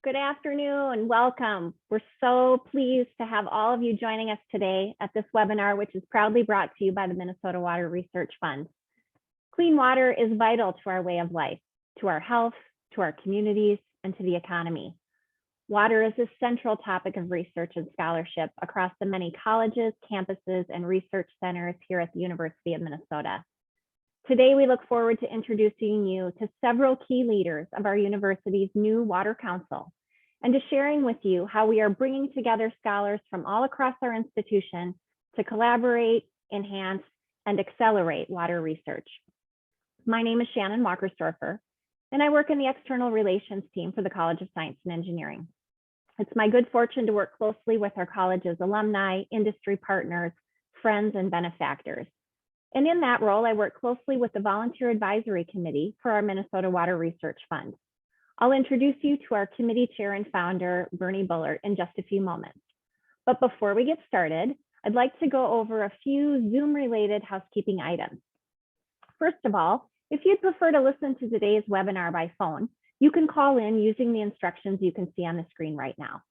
Good afternoon, welcome. We're so pleased to have all of you joining us today at this webinar, which is proudly brought to you by the Minnesota Water Research Fund. Clean water is vital to our way of life, to our health, to our communities, and to the economy. Water is a central topic of research and scholarship across the many colleges, campuses, and research centers here at the University of Minnesota. Today, we look forward to introducing you to several key leaders of our university's new Water Council and to sharing with you how we are bringing together scholars from all across our institution to collaborate, enhance, and accelerate water research. My name is Shannon Walkerstorfer, and I work in the external relations team for the College of Science and Engineering. It's my good fortune to work closely with our college's alumni, industry partners, friends, and benefactors. And in that role, I work closely with the Volunteer Advisory Committee for our Minnesota Water Research Fund. I'll introduce you to our committee chair and founder, Bernie Bullard, in just a few moments. But before we get started, I'd like to go over a few Zoom-related housekeeping items. First of all, if you'd prefer to listen to today's webinar by phone, you can call in using the instructions you can see on the screen right now.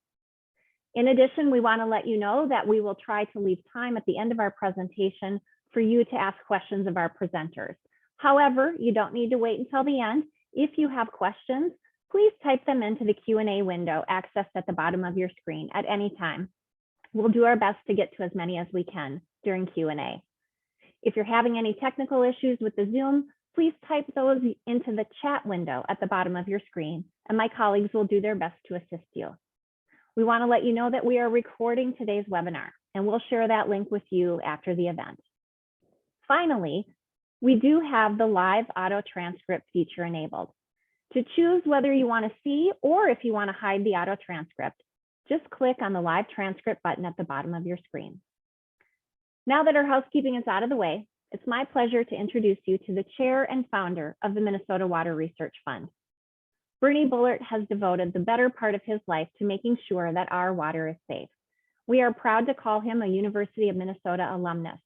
In addition, we want to let you know that we will try to leave time at the end of our presentation for you to ask questions of our presenters. However, you don't need to wait until the end. If you have questions, please type them into the Q&A window accessed at the bottom of your screen at any time. We'll do our best to get to as many as we can during Q&A. If you're having any technical issues with the Zoom, please type those into the chat window at the bottom of your screen, and my colleagues will do their best to assist you. We want to let you know that we are recording today's webinar, and we'll share that link with you after the event. Finally, we do have the live auto transcript feature enabled. To choose whether you want to see or if you want to hide the auto transcript, just click on the live transcript button at the bottom of your screen. Now that our housekeeping is out of the way, it's my pleasure to introduce you to the chair and founder of the Minnesota Water Research Fund. Bernie Bullard has devoted the better part of his life to making sure that our water is safe. We are proud to call him a University of Minnesota alumnus.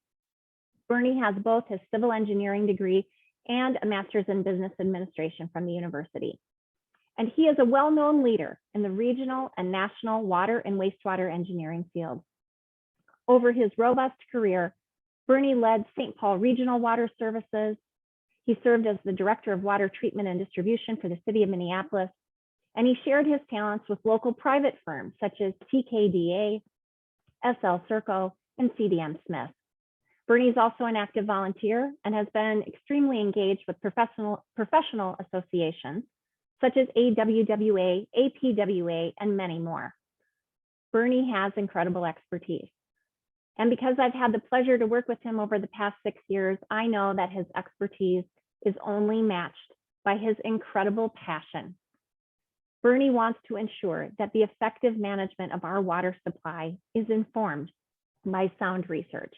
Bernie has both his civil engineering degree and a master's in business administration from the university. And he is a well-known leader in the regional and national water and wastewater engineering field. Over his robust career, Bernie led St. Paul Regional Water Services. He served as the Director of Water Treatment and Distribution for the City of Minneapolis, and he shared his talents with local private firms such as TKDA, SL Serco, and CDM Smith. Bernie is also an active volunteer and has been extremely engaged with professional associations such as AWWA, APWA, and many more. Bernie has incredible expertise. And because I've had the pleasure to work with him over the past 6 years, I know that his expertise is only matched by his incredible passion. Bernie wants to ensure that the effective management of our water supply is informed by sound research.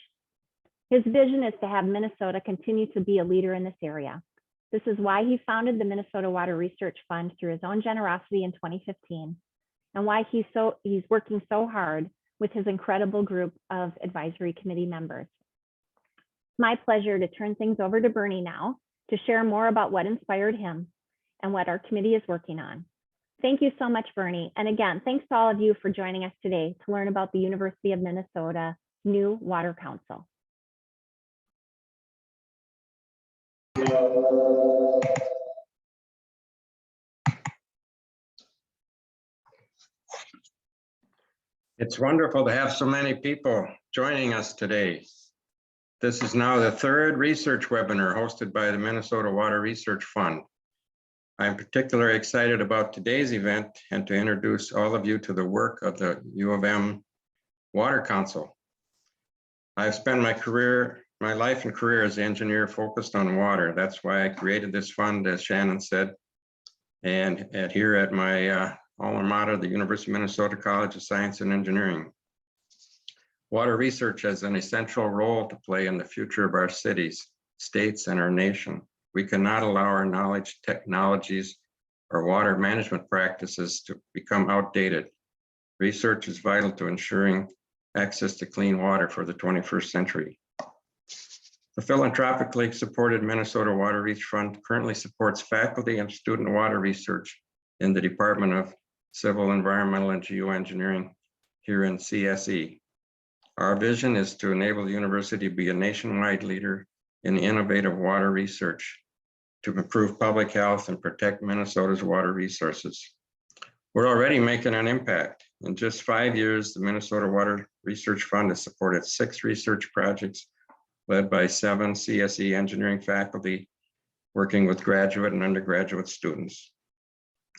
His vision is to have Minnesota continue to be a leader in this area. This is why he founded the Minnesota Water Research Fund through his own generosity in 2015, and why he's working so hard with his incredible group of advisory committee members. It's my pleasure to turn things over to Bernie now to share more about what inspired him and what our committee is working on. Thank you so much, Bernie. And again, thanks to all of you for joining us today to learn about the University of Minnesota new Water Council. It's wonderful to have so many people joining us today. This is now the third research webinar hosted by the Minnesota Water Research Fund. I'm particularly excited about today's event and to introduce all of you to the work of the U of M Water Council. I've spent my life and career as an engineer focused on water. That's why I created this fund, as Shannon said. And here at my alma mater, the University of Minnesota College of Science and Engineering. Water research has an essential role to play in the future of our cities, states, and our nation. We cannot allow our knowledge, technologies, or water management practices to become outdated. Research is vital to ensuring access to clean water for the 21st century. The philanthropically supported Minnesota Water Research Fund currently supports faculty and student water research in the Department of civil, environmental, and geoengineering here in CSE. Our vision is to enable the university to be a nationwide leader in innovative water research to improve public health and protect Minnesota's water resources. We're already making an impact. In just 5 years, the Minnesota Water Research Fund has supported 6 research projects led by 7 CSE engineering faculty working with graduate and undergraduate students.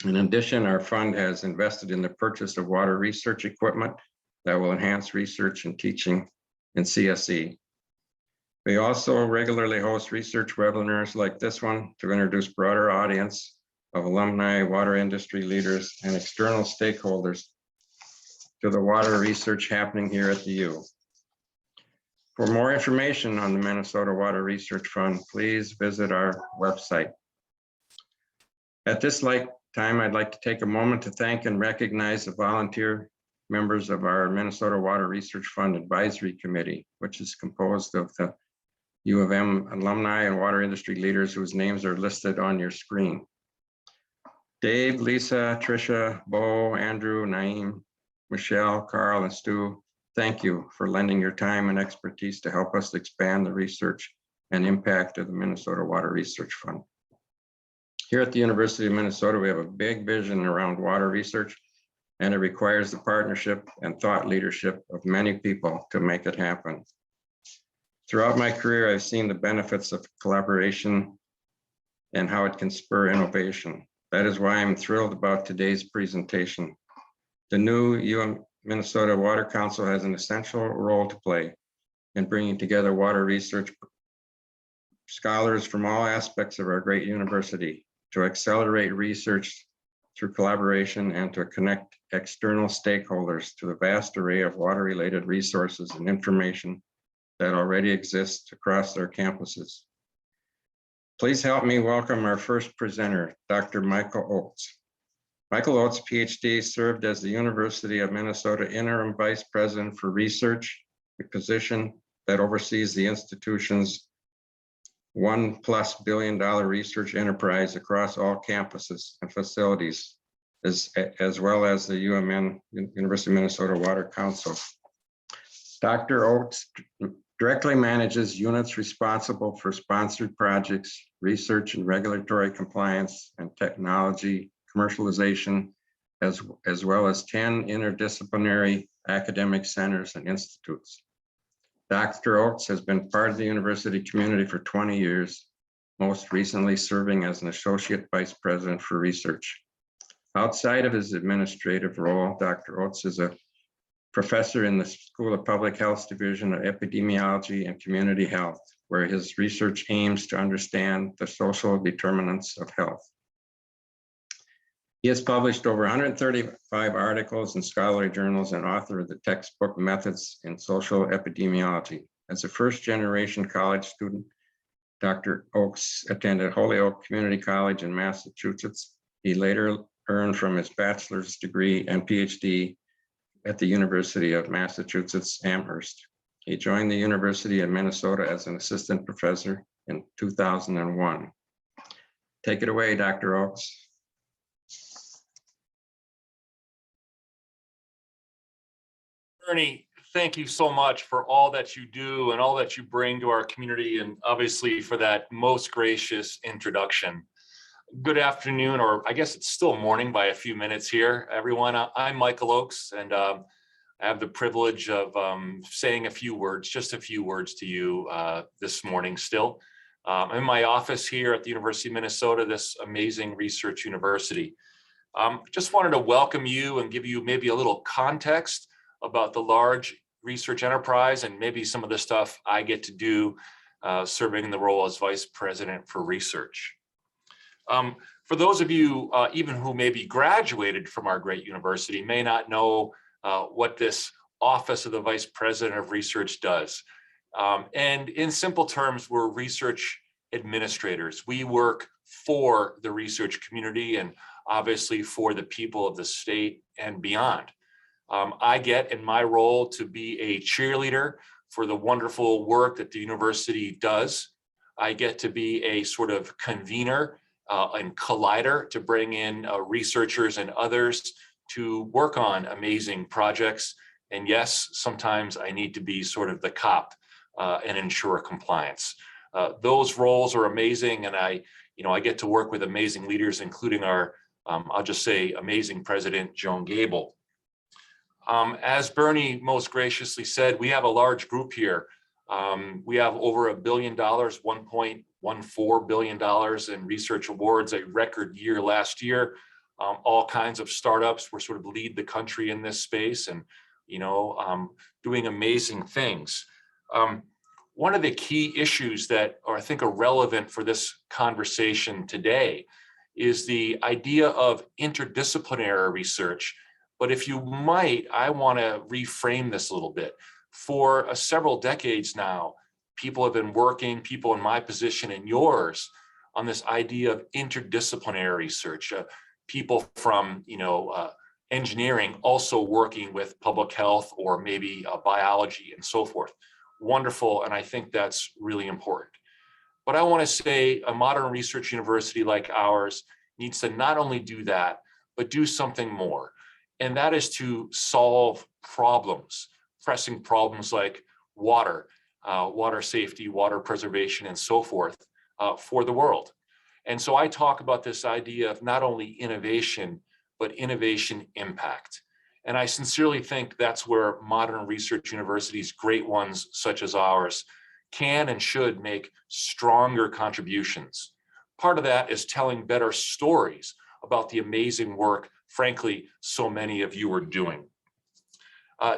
In addition, our fund has invested in the purchase of water research equipment that will enhance research and teaching in CSE. We also regularly host research webinars like this one to introduce broader audience of alumni, water industry leaders, and external stakeholders to the water research happening here at the U. For more information on the Minnesota Water Research Fund, please visit our website. At this time, I'd like to take a moment to thank and recognize the volunteer members of our Minnesota Water Research Fund Advisory Committee, which is composed of the U of M alumni and water industry leaders whose names are listed on your screen. Dave, Lisa, Tricia, Bo, Andrew, Naeem, Michelle, Carl, and Stu, thank you for lending your time and expertise to help us expand the research and impact of the Minnesota Water Research Fund. Here at the University of Minnesota, we have a big vision around water research, and it requires the partnership and thought leadership of many people to make it happen. Throughout my career, I've seen the benefits of collaboration and how it can spur innovation. That is why I'm thrilled about today's presentation. The new Minnesota Water Council has an essential role to play in bringing together water research scholars from all aspects of our great university to accelerate research through collaboration and to connect external stakeholders to the vast array of water-related resources and information that already exists across our campuses. Please help me welcome our first presenter, Dr. Michael Oates. Michael Oates PhD served as the University of Minnesota Interim Vice President for Research, a position that oversees the institution's $1+ billion research enterprise across all campuses and facilities, as well as the UMN, University of Minnesota Water Council. Dr. Oates directly manages units responsible for sponsored projects, research and regulatory compliance, and technology commercialization, as well as 10 interdisciplinary academic centers and institutes. Dr. Oates has been part of the university community for 20 years, most recently serving as an Associate Vice President for Research. Outside of his administrative role, Dr. Oates is a professor in the School of Public Health Division of Epidemiology and Community Health, where his research aims to understand the social determinants of health. He has published over 135 articles in scholarly journals and author of the textbook Methods in Social Epidemiology. As a first-generation college student, Dr. Oates attended Holyoke Community College in Massachusetts. He later earned from his bachelor's degree and PhD at the University of Massachusetts Amherst. He joined the University of Minnesota as an assistant professor in 2001. Take it away, Dr. Oates. Ernie, thank you so much for all that you do and all that you bring to our community, and obviously for that most gracious introduction. Good afternoon, or I guess it's still morning by a few minutes here, everyone. I'm Michael Oates, and I have the privilege of saying a few words, just a few words to you this morning still. I'm in my office here at the University of Minnesota, this amazing research university. Just wanted to welcome you and give you maybe a little context about the large research enterprise and maybe some of the stuff I get to do serving in the role as Vice President for Research. For those of you even who maybe graduated from our great university may not know what this Office of the Vice President of Research does. And in simple terms, we're research administrators. We work for the research community and obviously for the people of the state and beyond. I get in my role to be a cheerleader for the wonderful work that the university does. I get to be a sort of convener and collider to bring in researchers and others to work on amazing projects. And yes, sometimes I need to be sort of the cop and ensure compliance. Those roles are amazing, and I get to work with amazing leaders, including our, I'll just say, amazing President Joan Gable. As Bernie most graciously said, we have a large group here. We have over $1 billion, $1.14 billion in research awards, a record year last year. All kinds of startups were sort of lead the country in this space, and doing amazing things. One of the key issues that I think are relevant for this conversation today is the idea of interdisciplinary research. But if you might, I want to reframe this a little bit. For several decades now, people have been working, people in my position and yours, on this idea of interdisciplinary research. People from engineering also working with public health or maybe biology and so forth. Wonderful, and I think that's really important. But I want to say a modern research university like ours needs to not only do that, but do something more. And that is to solve problems, pressing problems like water, water safety, water preservation, and so forth for the world. And so I talk about this idea of not only innovation, but innovation impact. And I sincerely think that's where modern research universities, great ones such as ours, can and should make stronger contributions. Part of that is telling better stories about the amazing work, frankly, so many of you are doing.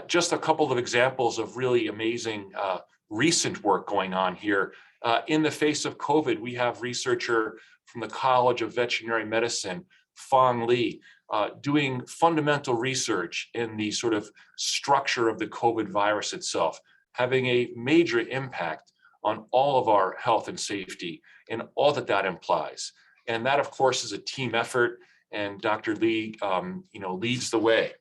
Just a couple of examples of really amazing recent work going on here. In the face of COVID, we have researcher from the College of Veterinary Medicine, Fong Li, doing fundamental research in the sort of structure of the COVID virus itself, having a major impact on all of our health and safety and all that that implies. And that, of course, is a team effort, and Dr. Li, leads the way.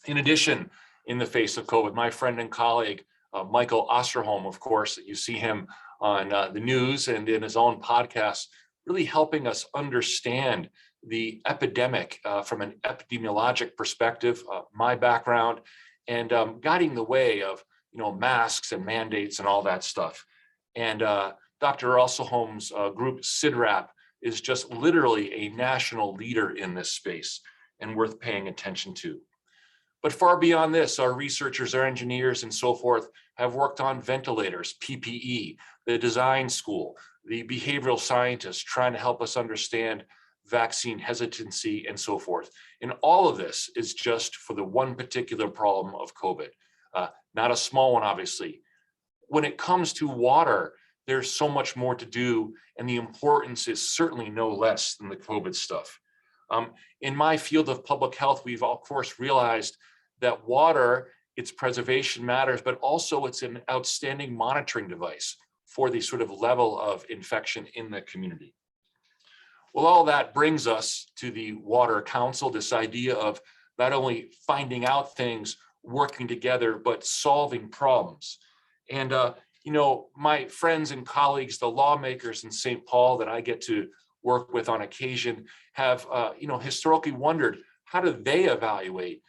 In addition, in the face of COVID, my friend and colleague, Michael Osterholm, of course, you see him on the news and in his own podcast, really helping us understand the epidemic from an epidemiologic perspective, my background, and guiding the way of masks and mandates and all that stuff. And Dr. Osterholm's group, CIDRAP, is just literally a national leader in this space and worth paying attention to. But far beyond this, our researchers, our engineers, and so forth have worked on ventilators, PPE, the design school, the behavioral scientists trying to help us understand vaccine hesitancy and so forth. And all of this is just for the one particular problem of COVID, not a small one, obviously. When it comes to water, there's so much more to do, and the importance is certainly no less than the COVID stuff. In my field of public health, we've of course realized that water, its preservation matters, but also it's an outstanding monitoring device for the sort of level of infection in the community. Well, all that brings us to the Water Council, this idea of not only finding out things, working together, but solving problems. And my friends and colleagues, the lawmakers in St. Paul that I get to work with on occasion, have historically wondered, how do they evaluate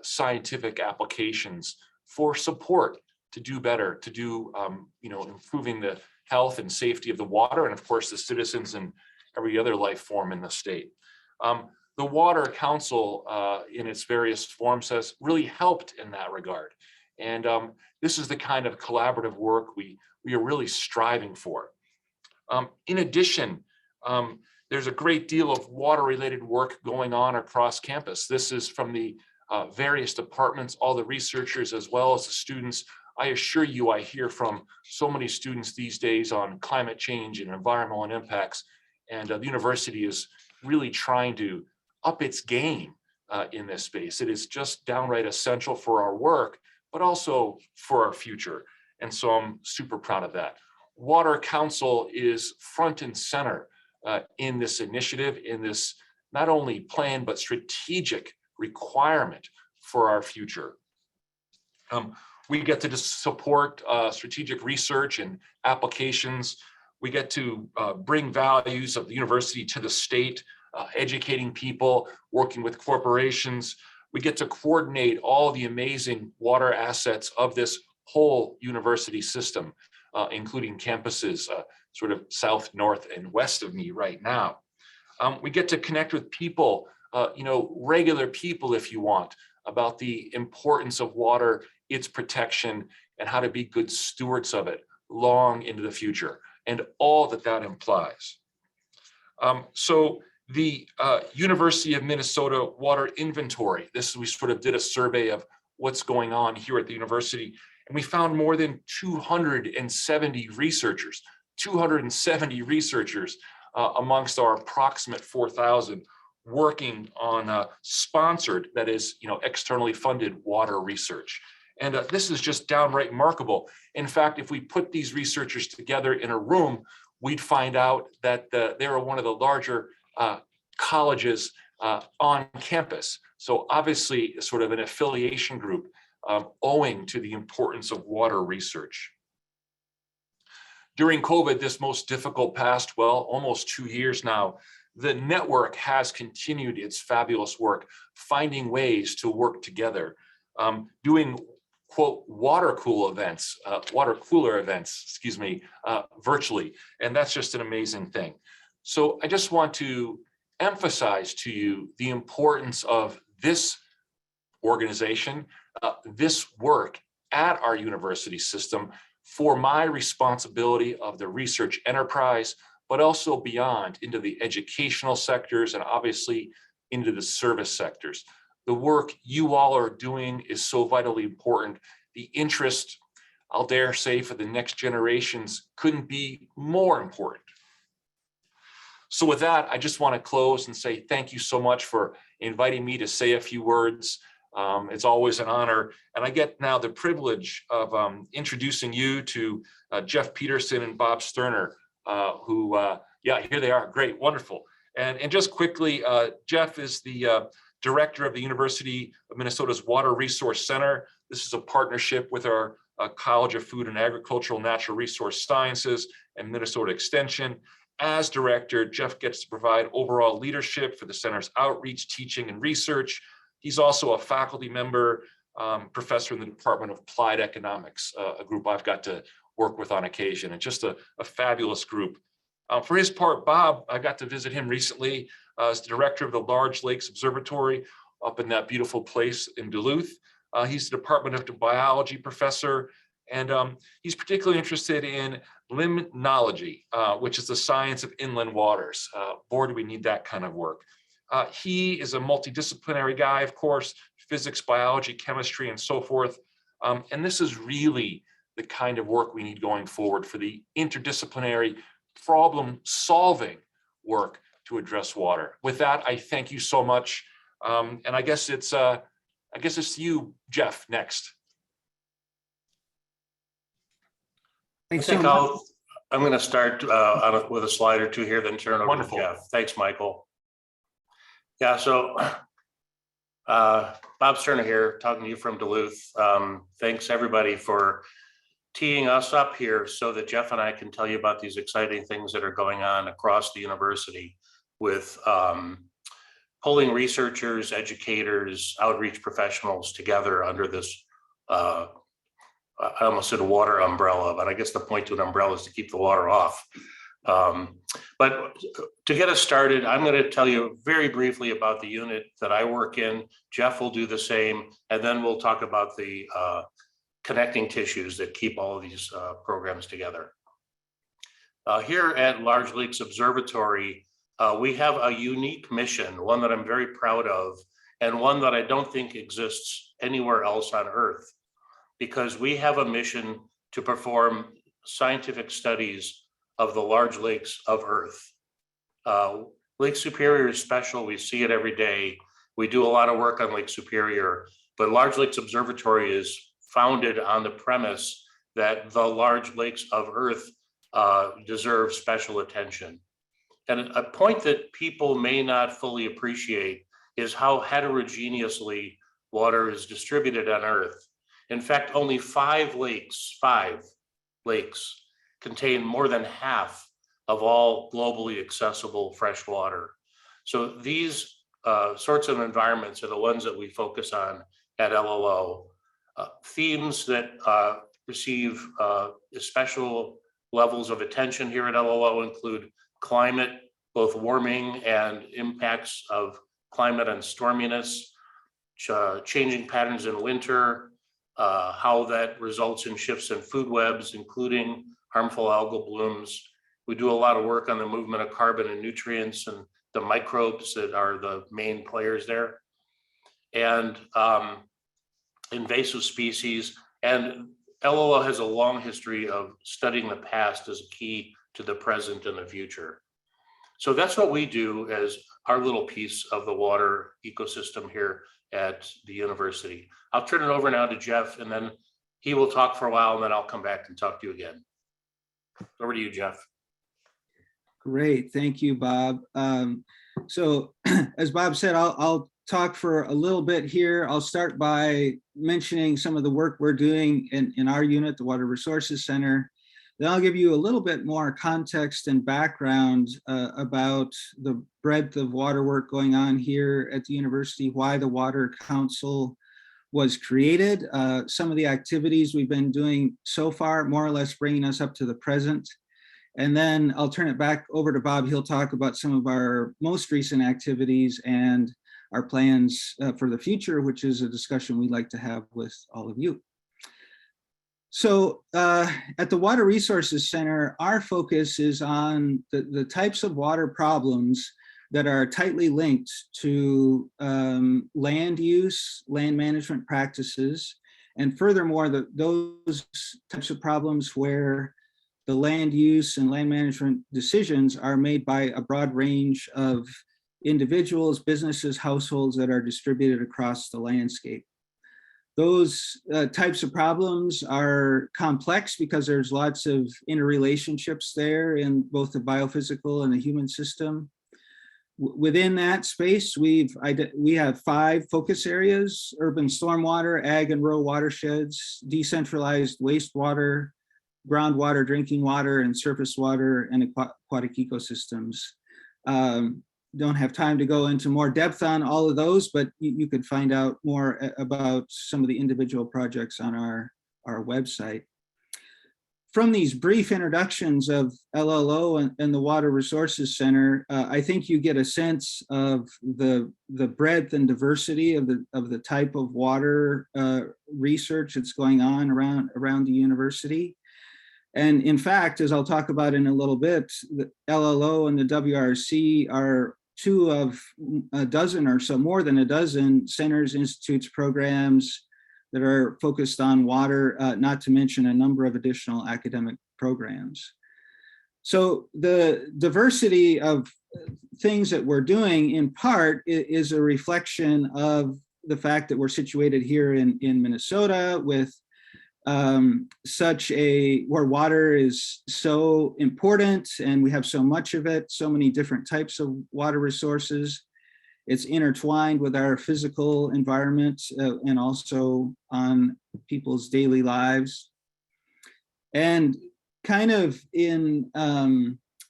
scientific applications for support to do better, to do improving the health and safety of the water, and of course the citizens and every other life form in the state. The Water Council in its various forms has really helped in that regard. And this is the kind of collaborative work we are really striving for. In addition, there's a great deal of water-related work going on across campus. This is from the various departments, all the researchers, as well as the students. I assure you, I hear from so many students these days on climate change and environmental impacts. And the university is really trying to up its game in this space. It is just downright essential for our work, but also for our future. And so I'm super proud of that. Water Council is front and center in this initiative, in this not only plan, but strategic requirement for our future. We get to support strategic research and applications. We get to bring values of the university to the state. educating people, working with corporations. We get to coordinate all the amazing water assets of this whole university system, including campuses sort of south, north, and west of me right now. We get to connect with people, regular people, if you want, about the importance of water, its protection, and how to be good stewards of it long into the future, and all that that implies. So the University of Minnesota Water Inventory, we sort of did a survey of what's going on here at the university, and we found more than 270 researchers amongst our approximate 4,000 working on sponsored, that is, externally funded water research. And this is just downright remarkable. In fact, if we put these researchers together in a room, we'd find out that they are one of the larger colleges on campus. So obviously sort of an affiliation group owing to the importance of water research. During COVID, this most difficult past, almost 2 years now, the network has continued its fabulous work, finding ways to work together, doing, quote, water cooler events, virtually. And that's just an amazing thing. So I just want to emphasize to you the importance of this organization, this work at our university system, for my responsibility of the research enterprise, but also beyond into the educational sectors and obviously into the service sectors. The work you all are doing is so vitally important. The interest, I'll dare say, for the next generations couldn't be more important. So with that, I just want to close and say thank you so much for inviting me to say a few words. It's always an honor. And I get now the privilege of introducing you to Jeff Peterson and Bob Sterner, who, here they are. Great, wonderful. And just quickly, Jeff is the director of the University of Minnesota's Water Resource Center. This is a partnership with our College of Food and Agricultural Natural Resource Sciences and Minnesota Extension. As director, Jeff gets to provide overall leadership for the center's outreach, teaching, and research. He's also a faculty member, professor in the Department of Applied Economics, a group I've got to work with on occasion, and just a fabulous group. For his part, Bob, I got to visit him recently as the director of the Large Lakes Observatory up in that beautiful place in Duluth. He's the Department of Biology professor, and he's particularly interested in limnology, which is the science of inland waters. Boy, do we need that kind of work. He is a multidisciplinary guy, of course, physics, biology, chemistry, and so forth. And this is really the kind of work we need going forward for the interdisciplinary problem-solving work to address water. With that, I thank you so much. And I guess it's you, Jeff, next. I'm going to start with a slide or two here, then turn it over to Jeff. Thanks, Michael. Yeah, so Bob Sterner here, talking to you from Duluth. Thanks everybody for teeing us up here so that Jeff and I can tell you about these exciting things that are going on across the university with pulling researchers, educators, outreach professionals together under this, I almost said a water umbrella, but I guess the point to an umbrella is to keep the water off. But to get us started, I'm going to tell you very briefly about the unit that I work in. Jeff will do the same, and then we'll talk about the connecting tissues that keep all of these programs together. Here at Large Lakes Observatory, we have a unique mission, one that I'm very proud of, and one that I don't think exists anywhere else on Earth, because we have a mission to perform scientific studies of the large lakes of Earth. Lake Superior is special. We see it every day. We do a lot of work on Lake Superior, but Large Lakes Observatory is founded on the premise that the large lakes of Earth deserve special attention. And a point that people may not fully appreciate is how heterogeneously water is distributed on Earth. In fact, only five lakes contain more than half of all globally accessible fresh water. So these sorts of environments are the ones that we focus on at LLO. Themes that receive special levels of attention here at LLO include climate, both warming and impacts of climate and storminess, changing patterns in winter, how that results in shifts in food webs, including harmful algal blooms. We do a lot of work on the movement of carbon and nutrients and the microbes that are the main players there, and invasive species. And LLO has a long history of studying the past as a key to the present and the future. So that's what we do as our little piece of the water ecosystem here at the university. I'll turn it over now to Jeff, and then he will talk for a while, and then I'll come back and talk to you again. Over to you, Jeff. Great, thank you, Bob. So as Bob said, I'll talk for a little bit here. I'll start by mentioning some of the work we're doing in our unit, the Water Resources Center. Then I'll give you a little bit more context and background about the breadth of water work going on here at the university, why the Water Council was created, some of the activities we've been doing so far, more or less bringing us up to the present. And then I'll turn it back over to Bob. He'll talk about some of our most recent activities and our plans for the future, which is a discussion we'd like to have with all of you. So at the Water Resources Center, our focus is on the types of water problems that are tightly linked to land use, land management practices, and furthermore, those types of problems where the land use and land management decisions are made by a broad range of individuals, businesses, households that are distributed across the landscape. Those types of problems are complex because there's lots of interrelationships there in both the biophysical and the human system. Within that space, we have 5 focus areas: urban stormwater, ag and rural watersheds, decentralized wastewater, groundwater, drinking water, and surface water, and aquatic ecosystems. Don't have time to go into more depth on all of those, but you could find out more about some of the individual projects on our website. From these brief introductions of LLO and the Water Resources Center, I think you get a sense of the breadth and diversity of the type of water research that's going on around the university. And in fact, as I'll talk about in a little bit, the LLO and the WRC are 2 of a dozen or so, more than a dozen centers, institutes, programs that are focused on water, not to mention a number of additional academic programs. So the diversity of things that we're doing in part is a reflection of the fact that we're situated here in Minnesota with where water is so important and we have so much of it, so many different types of water resources. It's intertwined with our physical environment and also on people's daily lives. And kind of in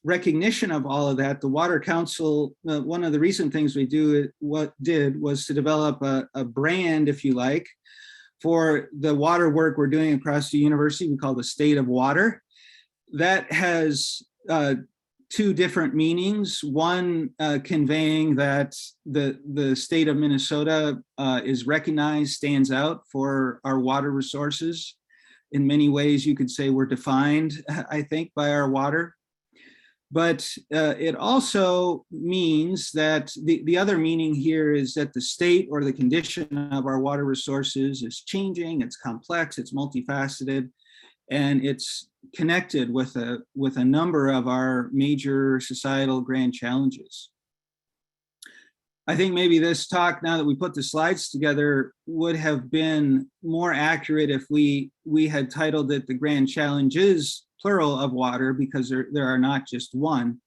recognition of all of that, the Water Council, one of the recent things we did was to develop a brand, if you like, for the water work we're doing across the university. We call the State of Water. That has 2 different meanings. One conveying that the state of Minnesota is recognized, stands out for our water resources. In many ways, you could say we're defined, I think, by our water. But it also means that the other meaning here is that the state or the condition of our water resources is changing, it's complex, it's multifaceted, and it's connected with a number of our major societal grand challenges. I think maybe this talk, now that we put the slides together, would have been more accurate if we had titled it The Grand Challenges, plural, of water, because there are not just one.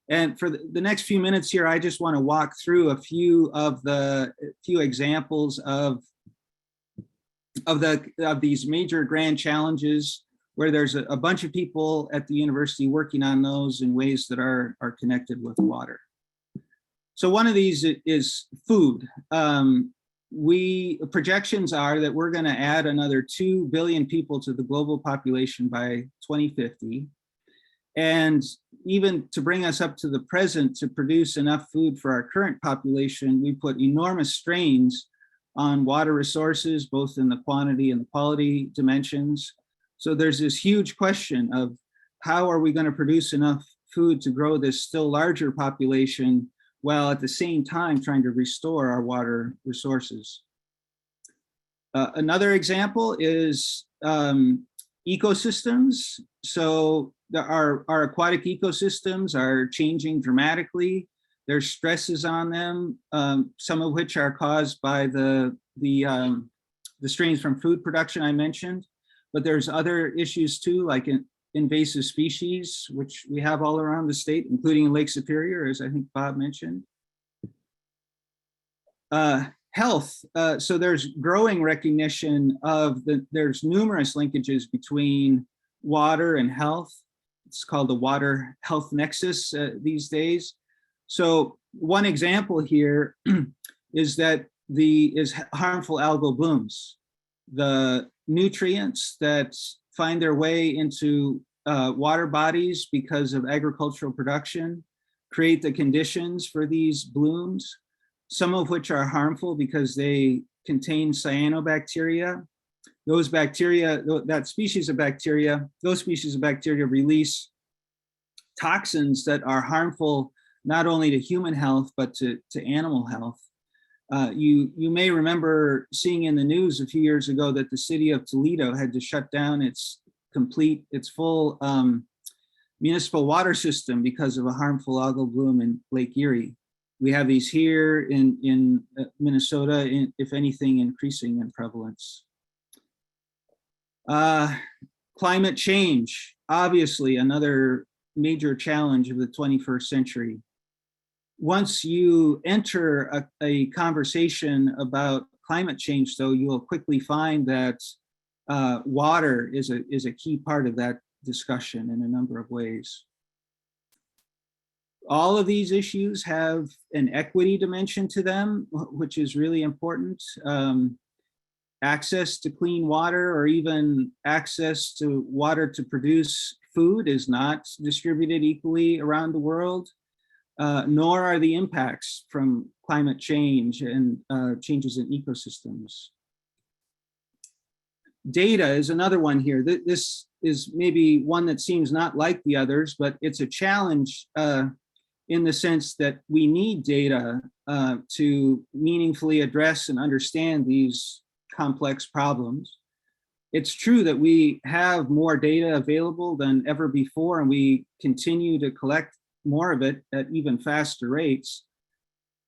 And for the next few minutes here, I just want to walk through a few examples of these major grand challenges where there's a bunch of people at the university working on those in ways that are connected with water. So one of these is food. Projections are that we're going to add another 2 billion people to the global population by 2050. And even to bring us up to the present to produce enough food for our current population, we put enormous strains on water resources, both in the quantity and the quality dimensions. So there's this huge question of how are we going to produce enough food to grow this still larger population while at the same time trying to restore our water resources. Another example is ecosystems. So our aquatic ecosystems are changing dramatically. There's stresses on them, some of which are caused by the strains from food production I mentioned, but there's other issues too, like invasive species, which we have all around the state, including in Lake Superior, as I think Bob mentioned. Health, so there's growing recognition of there's numerous linkages between water and health. It's called the water health nexus these days. So one example here is that harmful algal blooms. The nutrients that find their way into water bodies because of agricultural production create the conditions for these blooms, some of which are harmful because they contain cyanobacteria. Those bacteria, those species of bacteria release toxins that are harmful not only to human health, but to animal health. You may remember seeing in the news a few years ago that the city of Toledo had to shut down its full municipal water system because of a harmful algal bloom in Lake Erie. We have these here in Minnesota, if anything, increasing in prevalence. Climate change, obviously another major challenge of the 21st century. Once you enter a conversation about climate change, though, you will quickly find that water is a key part of that discussion in a number of ways. All of these issues have an equity dimension to them, which is really important. Access to clean water or even access to water to produce food is not distributed equally around the world, nor are the impacts from climate change and changes in ecosystems. Data is another one here. This is maybe one that seems not like the others, but it's a challenge in the sense that we need data to meaningfully address and understand these complex problems. It's true that we have more data available than ever before, and we continue to collect more of it at even faster rates.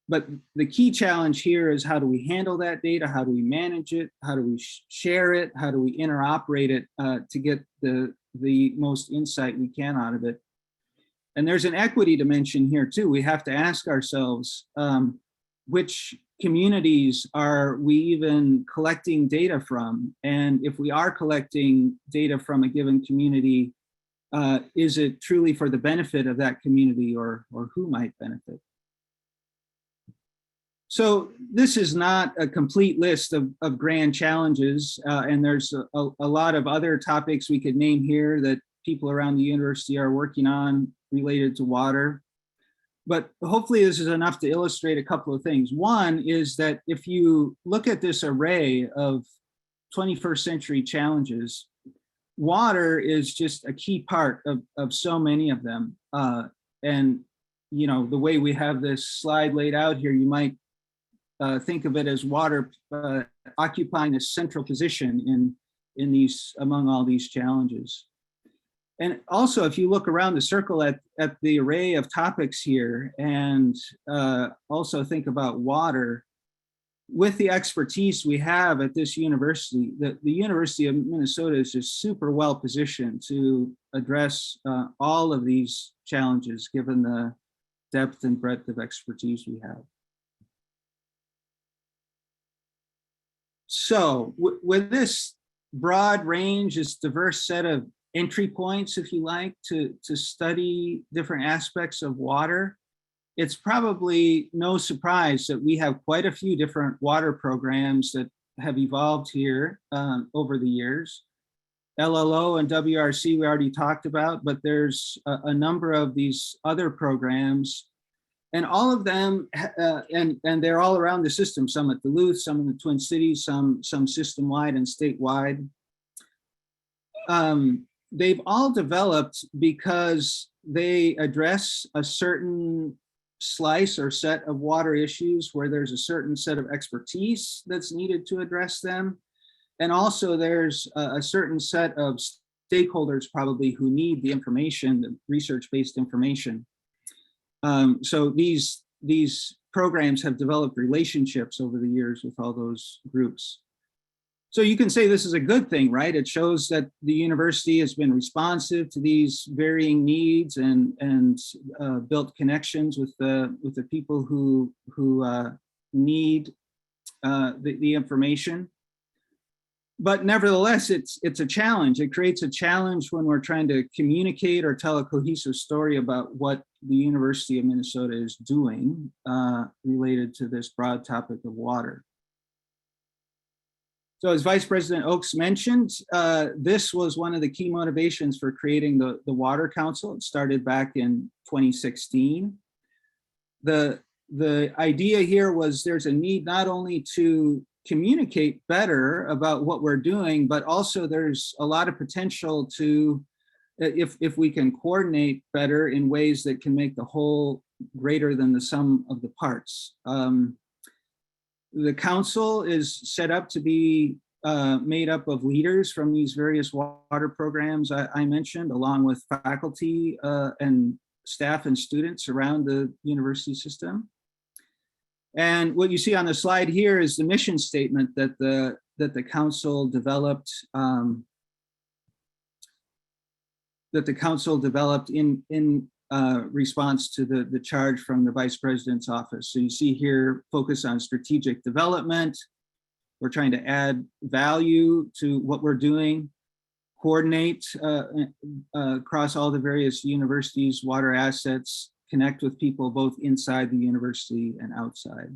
But the key challenge here is, how do we handle that data? How do we manage it? How do we share it? How do we interoperate it to get the most insight we can out of it? And there's an equity dimension here too. We have to ask ourselves, which communities are we even collecting data from? And if we are collecting data from a given community, is it truly for the benefit of that community, or who might benefit? So this is not a complete list of grand challenges, and there's a lot of other topics we could name here that people around the university are working on related to water. But hopefully this is enough to illustrate a couple of things. One is that if you look at this array of 21st century challenges, water is just a key part of so many of them. And you know, the way we have this slide laid out here, you might think of it as water occupying a central position among all these challenges. And also, if you look around the circle at the array of topics here, and also think about water, with the expertise we have at this university, the University of Minnesota is just super well positioned to address all of these challenges, given the depth and breadth of expertise we have. So with this broad range, this diverse set of entry points, if you like, to study different aspects of water, it's probably no surprise that we have quite a few different water programs that have evolved here over the years. LLO and WRC we already talked about, but there's a number of these other programs, and all of them, and they're all around the system, some at Duluth, some in the Twin Cities, some system-wide and statewide. They've all developed because they address a certain slice or set of water issues where there's a certain set of expertise that's needed to address them. And also there's a certain set of stakeholders probably who need the information, the research-based information. So these programs have developed relationships over the years with all those groups. So you can say this is a good thing, right? It shows that the university has been responsive to these varying needs and built connections with the people who need the information. But nevertheless, it's a challenge. It creates a challenge when we're trying to communicate or tell a cohesive story about what the University of Minnesota is doing related to this broad topic of water. So as Vice President Oates mentioned, this was one of the key motivations for creating the Water Council. It started back in 2016. The idea here was there's a need not only to communicate better about what we're doing, but also there's a lot of potential to, if we can coordinate better in ways that can make the whole greater than the sum of the parts. The council is set up to be made up of leaders from these various water programs I mentioned, along with faculty and staff and students around the university system. And what you see on the slide here is the mission statement that the council developed in response to the charge from the Vice President's office. So you see here, focus on strategic development. We're trying to add value to what we're doing, coordinate across all the various universities' water assets, connect with people both inside the university and outside.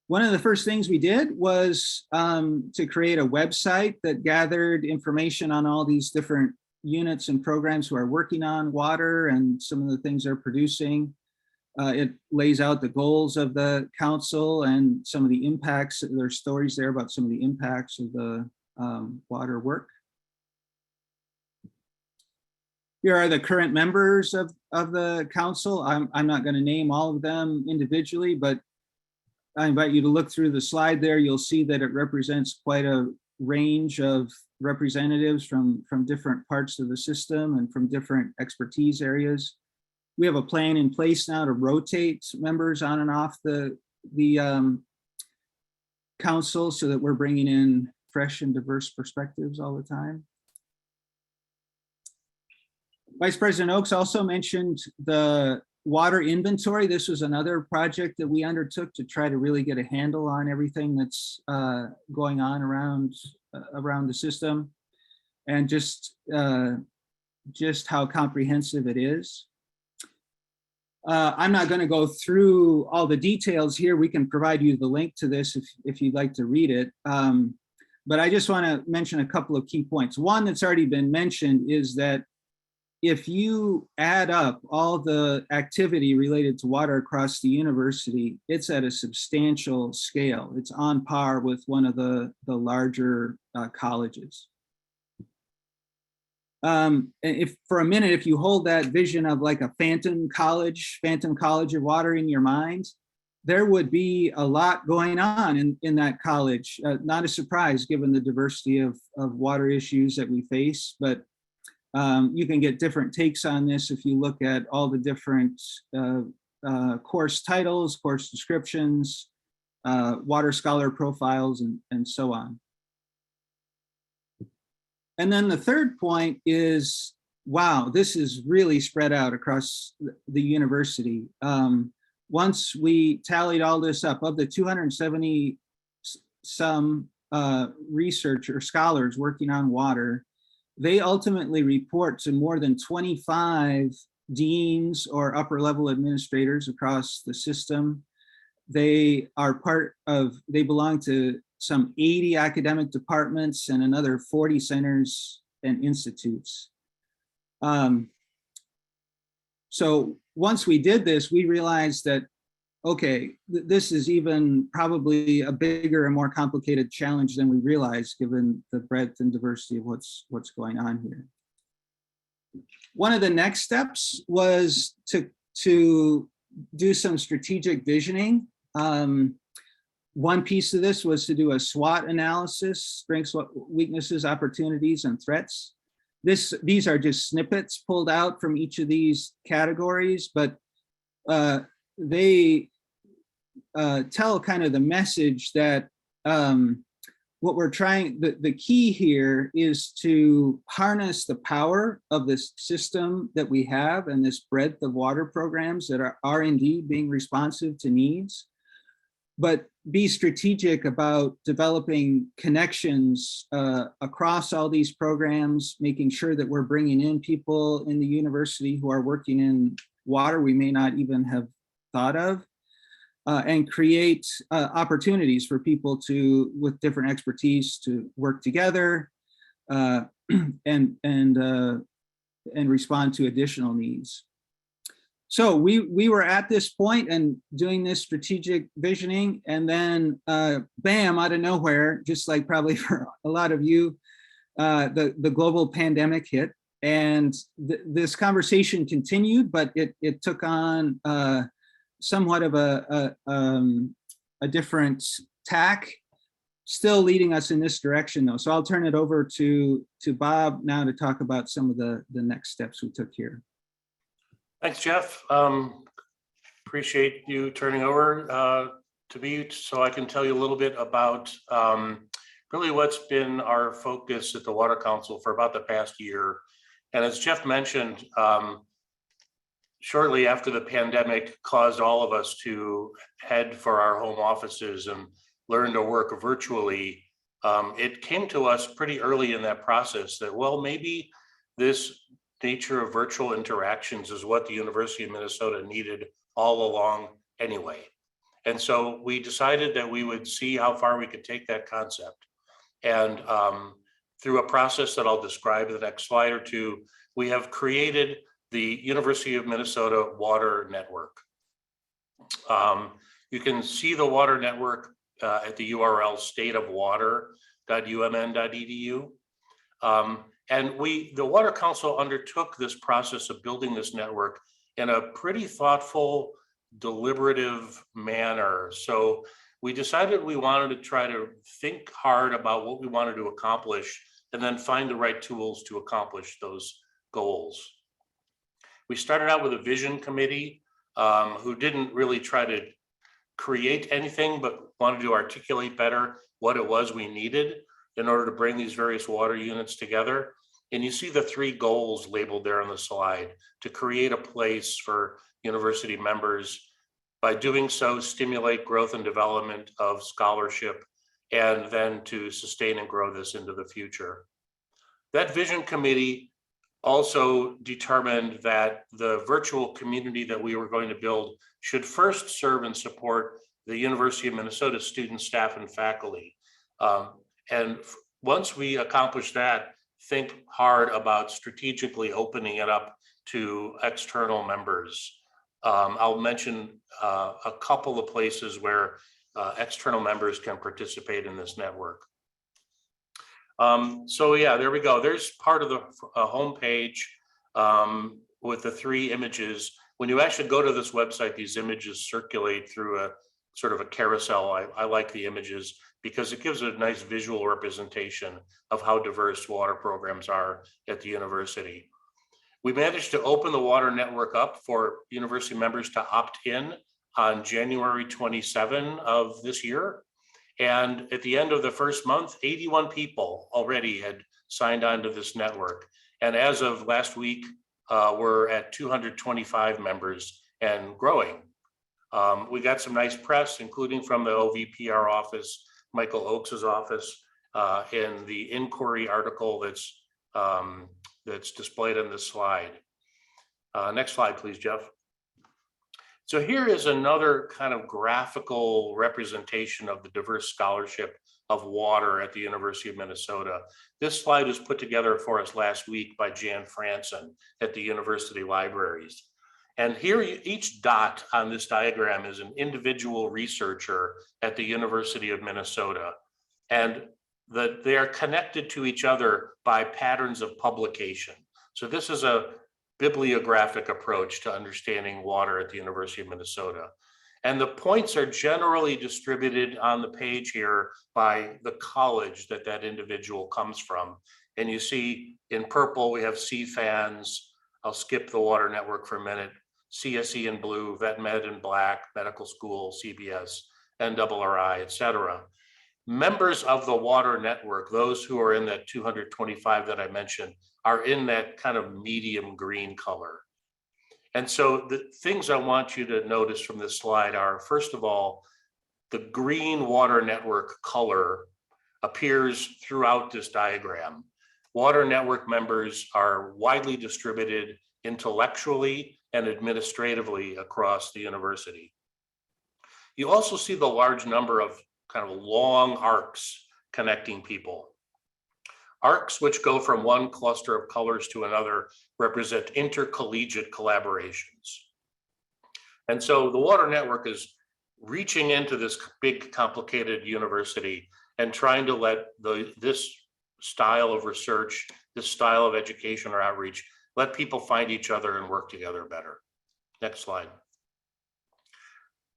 One of the first things we did was to create a website that gathered information on all these different units and programs who are working on water and some of the things they're producing. It lays out the goals of the council and some of the impacts. There's stories there about some of the impacts of the water work. Here are the current members of the council. I'm not going to name all of them individually, but I invite you to look through the slide there. You'll see that it represents quite a range of representatives from different parts of the system and from different expertise areas. We have a plan in place now to rotate members on and off the council so that we're bringing in fresh and diverse perspectives all the time. Vice President Oates also mentioned the water inventory. This was another project that we undertook to try to really get a handle on everything that's going on around the system, and just how comprehensive it is. I'm not going to go through all the details here. We can provide you the link to this if you'd like to read it. But I just want to mention a couple of key points. One that's already been mentioned is that if you add up all the activity related to water across the university, it's at a substantial scale. It's on par with one of the larger colleges. If for a minute, if you hold that vision of like a phantom college of water in your mind, there would be a lot going on in that college. Not a surprise given the diversity of water issues that we face, but you can get different takes on this if you look at all the different course titles, course descriptions, water scholar profiles, and so on. And then the third point is, wow, this is really spread out across the university. Once we tallied all this up, of the 270 some research or scholars working on water, they ultimately report to more than 25 deans or upper level administrators across the system. They belong to some 80 academic departments and another 40 centers and institutes. So once we did this, we realized that, okay, this is even probably a bigger and more complicated challenge than we realized, given the breadth and diversity of what's going on here. One of the next steps was to do some strategic visioning. One piece of this was to do a SWOT analysis: strengths, weaknesses, opportunities, and threats. These are just snippets pulled out from each of these categories, but they tell kind of the message that what we're trying, the key here is to harness the power of this system that we have and this breadth of water programs that are indeed being responsive to needs, but be strategic about developing connections across all these programs, making sure that we're bringing in people in the university who are working in water we may not even have thought of, and create opportunities for people with different expertise to work together and respond to additional needs. So we were at this point and doing this strategic visioning, and then bam, out of nowhere, just like probably for a lot of you, the global pandemic hit, and this conversation continued, but it took on somewhat of a different tack, still leading us in this direction though. So I'll turn it over to Bob now to talk about some of the next steps we took here. Thanks, Jeff. Appreciate you turning over to me so I can tell you a little bit about really what's been our focus at the Water Council for about the past year. And as Jeff mentioned, shortly after the pandemic caused all of us to head for our home offices and learn to work virtually, it came to us pretty early in that process that, well, maybe this nature of virtual interactions is what the University of Minnesota needed all along anyway. And so we decided that we would see how far we could take that concept. And through a process that I'll describe in the next slide or two, we have created the University of Minnesota Water Network. You can see the Water Network at the URL stateofwater.umn.edu. And the Water Council undertook this process of building this network in a pretty thoughtful, deliberative manner. So we decided we wanted to try to think hard about what we wanted to accomplish and then find the right tools to accomplish those goals. We started out with a vision committee who didn't really try to create anything, but wanted to articulate better what it was we needed in order to bring these various water units together. And you see the three goals labeled there on the slide: to create a place for university members, by doing so, stimulate growth and development of scholarship, and then to sustain and grow this into the future. That vision committee also determined that the virtual community that we were going to build should first serve and support the University of Minnesota students, staff, and faculty. And once we accomplish that, think hard about strategically opening it up to external members. I'll mention a couple of places where external members can participate in this network. So yeah, there we go. There's part of the homepage with the three images. When you actually go to this website, these images circulate through a sort of a carousel. I like the images because it gives a nice visual representation of how diverse water programs are at the university. We managed to open the water network up for university members to opt in on January 27 of this year. And at the end of the first month, 81 people already had signed on to this network. And as of last week, we're at 225 members and growing. We got some nice press, including from the OVPR office, Michael Oakes's office, in the inquiry article that's displayed on this slide. Next slide, please, Jeff. So here is another kind of graphical representation of the diverse scholarship of water at the University of Minnesota. This slide was put together for us last week by Jan Franson at the University Libraries. And here, each dot on this diagram is an individual researcher at the University of Minnesota. And they are connected to each other by patterns of publication. So this is a bibliographic approach to understanding water at the University of Minnesota. And the points are generally distributed on the page here by the college that that individual comes from. And you see in purple, we have CFANS. I'll skip the water network for a minute. CSE in blue, VetMed in black, medical school, CBS, NRRI, et cetera. Members of the water network, those who are in that 225 that I mentioned, are in that kind of medium green color. And so the things I want you to notice from this slide are, first of all, the green water network color appears throughout this diagram. Water network members are widely distributed intellectually and administratively across the university. You also see the large number of kind of long arcs connecting people. Arcs which go from one cluster of colors to another represent intercollegiate collaborations. And so the water network is reaching into this big, complicated university and trying to let this style of research, this style of education or outreach, let people find each other and work together better. Next slide.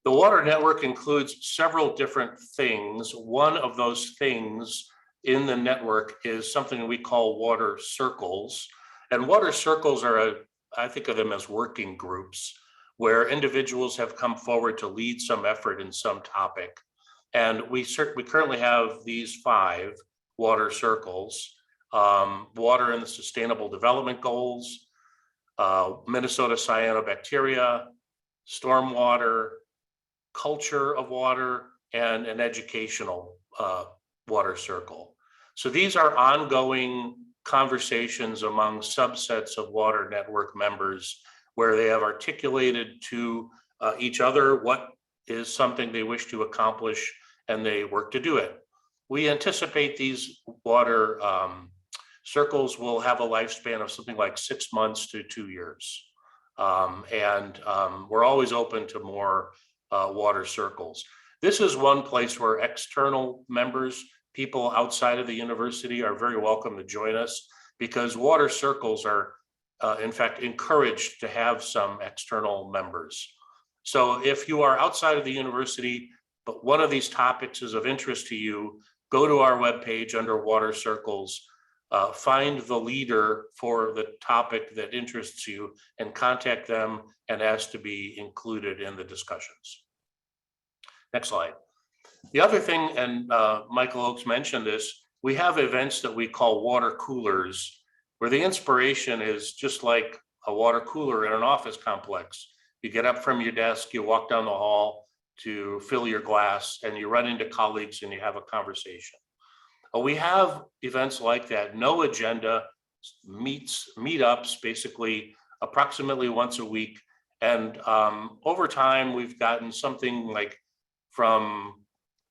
The water network includes several different things. One of those things in the network is something we call water circles. And water circles are, I think of them as working groups where individuals have come forward to lead some effort in some topic. And we currently have these 5 water circles: water and the Sustainable Development Goals, Minnesota cyanobacteria, stormwater, culture of water, and an educational water circle. So these are ongoing conversations among subsets of water network members where they have articulated to each other what is something they wish to accomplish, and they work to do it. We anticipate these water circles will have a lifespan of something like 6 months to 2 years. We're always open to more water circles. This is one place where external members, people outside of the university, are very welcome to join us, because water circles are in fact encouraged to have some external members. So if you are outside of the university, but one of these topics is of interest to you, go to our webpage under water circles, find the leader for the topic that interests you and contact them and ask to be included in the discussions. Next slide. The other thing, and Michael Oates mentioned this, we have events that we call water coolers, where the inspiration is just like a water cooler in an office complex. You get up from your desk, you walk down the hall to fill your glass, and you run into colleagues and you have a conversation. We have events like that, no agenda, meetups, basically approximately once a week. And over time, we've gotten something like from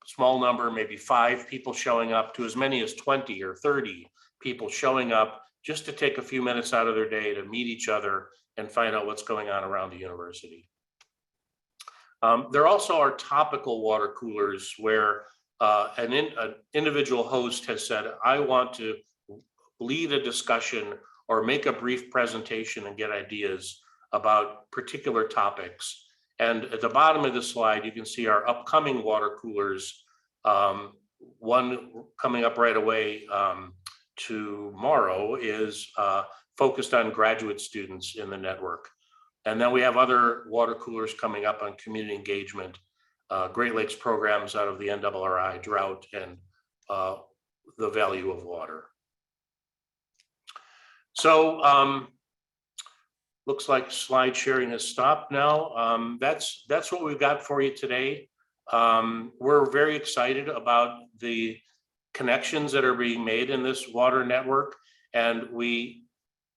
small number, maybe 5 people showing up, to as many as 20 or 30 people showing up just to take a few minutes out of their day to meet each other and find out what's going on around the university. There also are topical water coolers where an individual host has said, I want to lead a discussion or make a brief presentation and get ideas about particular topics. And at the bottom of the slide, you can see our upcoming water coolers. One coming up right away tomorrow is focused on graduate students in the network. And then we have other water coolers coming up on community engagement, Great Lakes programs out of the NRRI, drought, and the value of water. So looks like slide sharing has stopped now. That's what we've got for you today. We're very excited about the connections that are being made in this water network, and we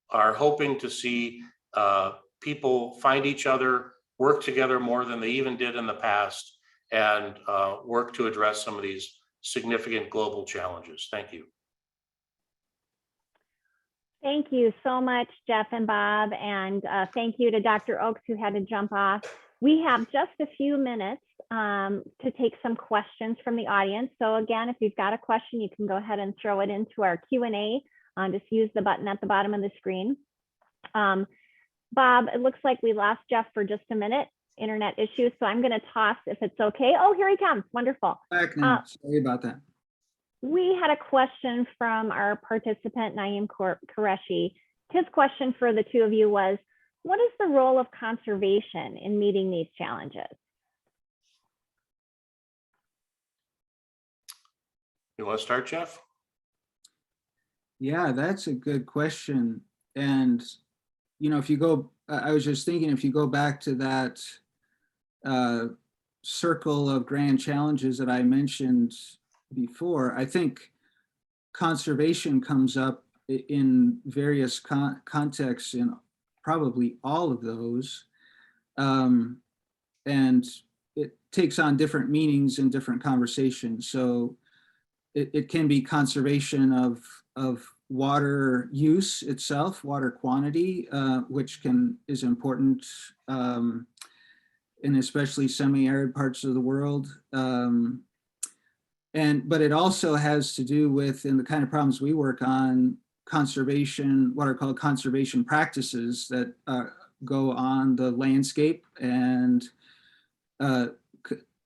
are hoping to see people find each other, work together more than they even did in the past, and work to address some of these significant global challenges. Thank you. Thank you so much, Jeff and Bob, and thank you to Dr. Oates, who had to jump off. We have just a few minutes to take some questions from the audience. So again, if you've got a question, you can go ahead and throw it into our Q&A. Just use the button at the bottom of the screen. Bob, it looks like we lost Jeff for just a minute, internet issues, so I'm going to toss if it's okay. Oh, here he comes. Wonderful. Back now. Sorry about that. We had a question from our participant, Naeem Qureshi. His question for the two of you was, what is the role of conservation in meeting these challenges? You want to start, Jeff? Yeah, that's a good question. And, you know, if you go, I was just thinking, if you go back to that circle of grand challenges that I mentioned before, I think conservation comes up in various contexts in probably all of those. And it takes on different meanings in different conversations. So it can be conservation of water use itself, water quantity, which is important in especially semi-arid parts of the world. But it also has to do with, in the kind of problems we work on, conservation, what are called conservation practices that go on the landscape. And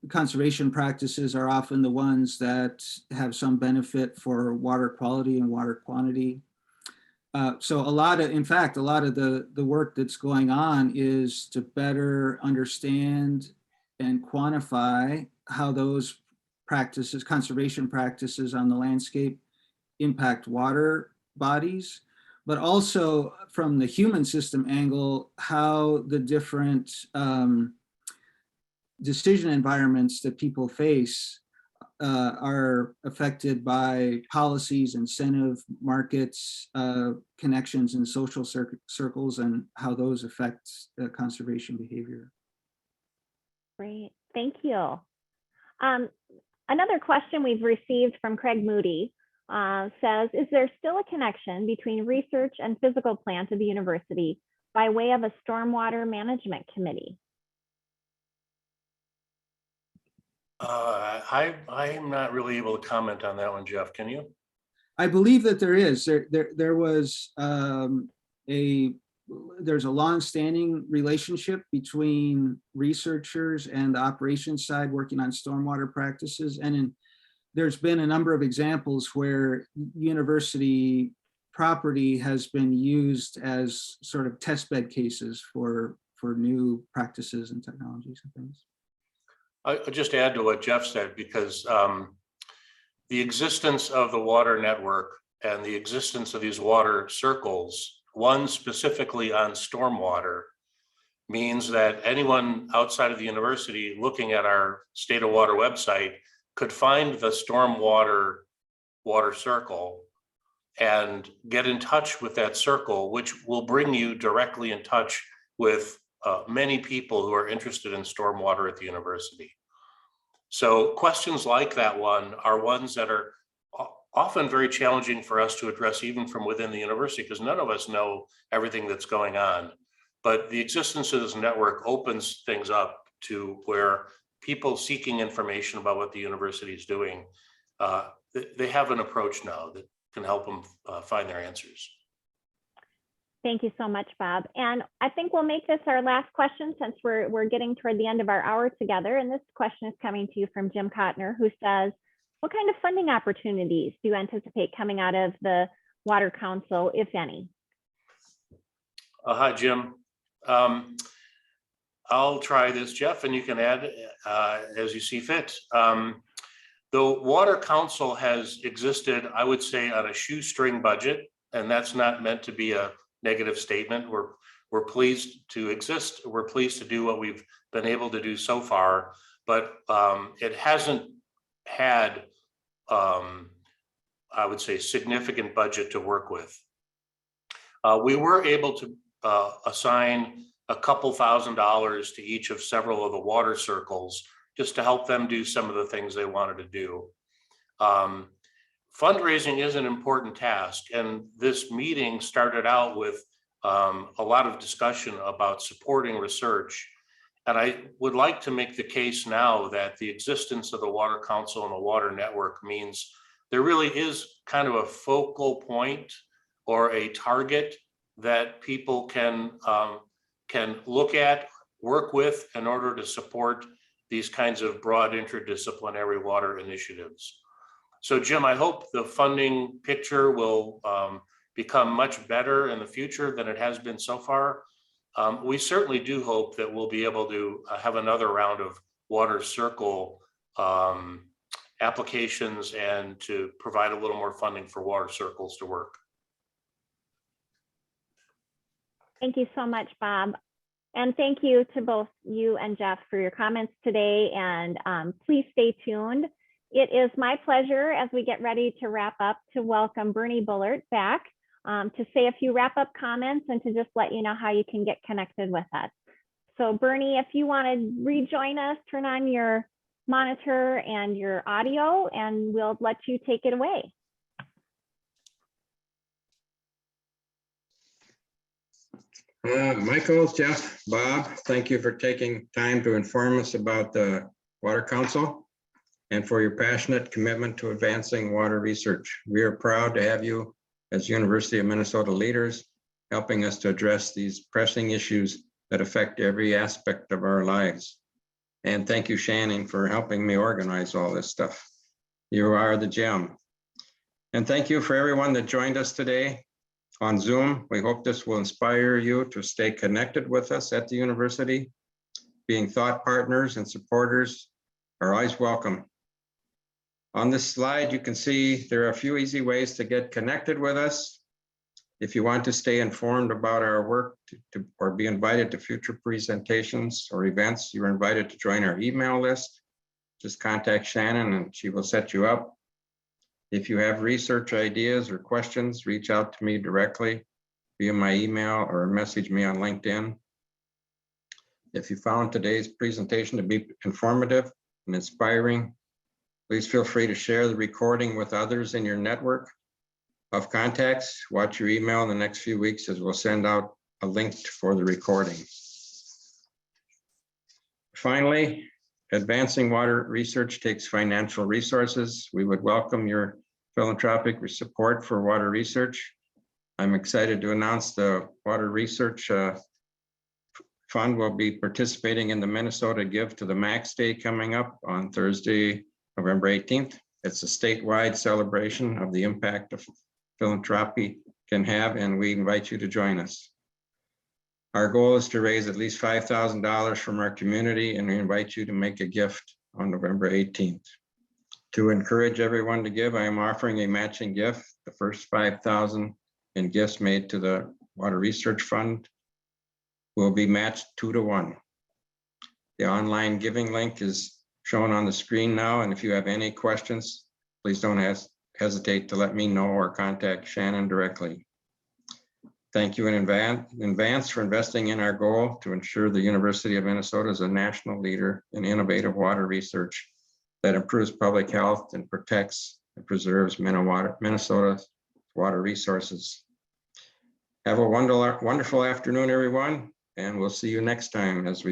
conservation practices are often the ones that have some benefit for water quality and water quantity. So in fact, a lot of the work that's going on is to better understand and quantify how those practices, conservation practices on the landscape, impact water bodies, but also from the human system angle, how the different decision environments that people face are affected by policies, incentive, markets, connections in social circles, and how those affect conservation behavior. Great, thank you. Another question we've received from Craig Moody says, is there still a connection between research and physical plant of the university by way of a stormwater management committee? I'm not really able to comment on that one, Jeff. Can you? I believe that there is. There was there's a long-standing relationship between researchers and the operations side working on stormwater practices, and there's been a number of examples where university property has been used as sort of testbed cases for new practices and technologies and things. I'll just add to what Jeff said, because the existence of the water network and the existence of these water circles, one specifically on stormwater, means that anyone outside of the university looking at our State of Water website could find the stormwater water circle and get in touch with that circle, which will bring you directly in touch with many people who are interested in stormwater at the university. So questions like that one are ones that are often very challenging for us to address even from within the university, because none of us know everything that's going on. But the existence of this network opens things up to where people seeking information about what the university is doing, they have an approach now that can help them find their answers. Thank you so much, Bob. And I think we'll make this our last question since we're getting toward the end of our hour together. And this question is coming to you from Jim Kottner, who says, what kind of funding opportunities do you anticipate coming out of the Water Council, if any? Hi, Jim. I'll try this, Jeff, and you can add as you see fit. The Water Council has existed, I would say, on a shoestring budget, and that's not meant to be a negative statement. We're pleased to exist. We're pleased to do what we've been able to do so far, but it hasn't had, I would say, significant budget to work with. We were able to assign a couple $1,000s to each of several of the water circles, just to help them do some of the things they wanted to do. Fundraising is an important task, and this meeting started out with a lot of discussion about supporting research. And I would like to make the case now that the existence of the Water Council and the Water Network means there really is kind of a focal point or a target that people can look at, work with in order to support these kinds of broad interdisciplinary water initiatives. So Jim, I hope the funding picture will become much better in the future than it has been so far. We certainly do hope that we'll be able to have another round of water circle applications and to provide a little more funding for water circles to work. Thank you so much, Bob. And thank you to both you and Jeff for your comments today. And please stay tuned. It is my pleasure, as we get ready to wrap up, to welcome Bernie Bullard back to say a few wrap-up comments and to just let you know how you can get connected with us. So Bernie, if you want to rejoin us, turn on your monitor and your audio, and we'll let you take it away. Michael, Jeff, Bob, thank you for taking time to inform us about the Water Council and for your passionate commitment to advancing water research. We are proud to have you as University of Minnesota leaders, helping us to address these pressing issues that affect every aspect of our lives. And thank you, Shannon, for helping me organize all this stuff. You are the gem. And thank you for everyone that joined us today on Zoom. We hope this will inspire you to stay connected with us at the university. Being thought partners and supporters are always welcome. On this slide, you can see there are a few easy ways to get connected with us. If you want to stay informed about our work or be invited to future presentations or events, you're invited to join our email list. Just contact Shannon and she will set you up. If you have research ideas or questions, reach out to me directly via my email or message me on LinkedIn. If you found today's presentation to be informative and inspiring, please feel free to share the recording with others in your network of contacts. Watch your email in the next few weeks as we'll send out a link for the recording. Finally, advancing water research takes financial resources. We would welcome your philanthropic support for water research. I'm excited to announce the Water Research Fund will be participating in the Minnesota Give to the Max Day coming up on Thursday, November 18th. It's a statewide celebration of the impact of philanthropy can have, and we invite you to join us. Our goal is to raise at least $5,000 from our community, and we invite you to make a gift on November 18th. To encourage everyone to give, I am offering a matching gift. The first $5,000 in gifts made to the Water Research Fund will be matched 2 to 1. The online giving link is shown on the screen now, and if you have any questions, please don't hesitate to let me know or contact Shannon directly. Thank you in advance for investing in our goal to ensure the University of Minnesota is a national leader in innovative water research that improves public health and protects and preserves Minnesota's water resources. Have a wonderful afternoon, everyone, and we'll see you next time as we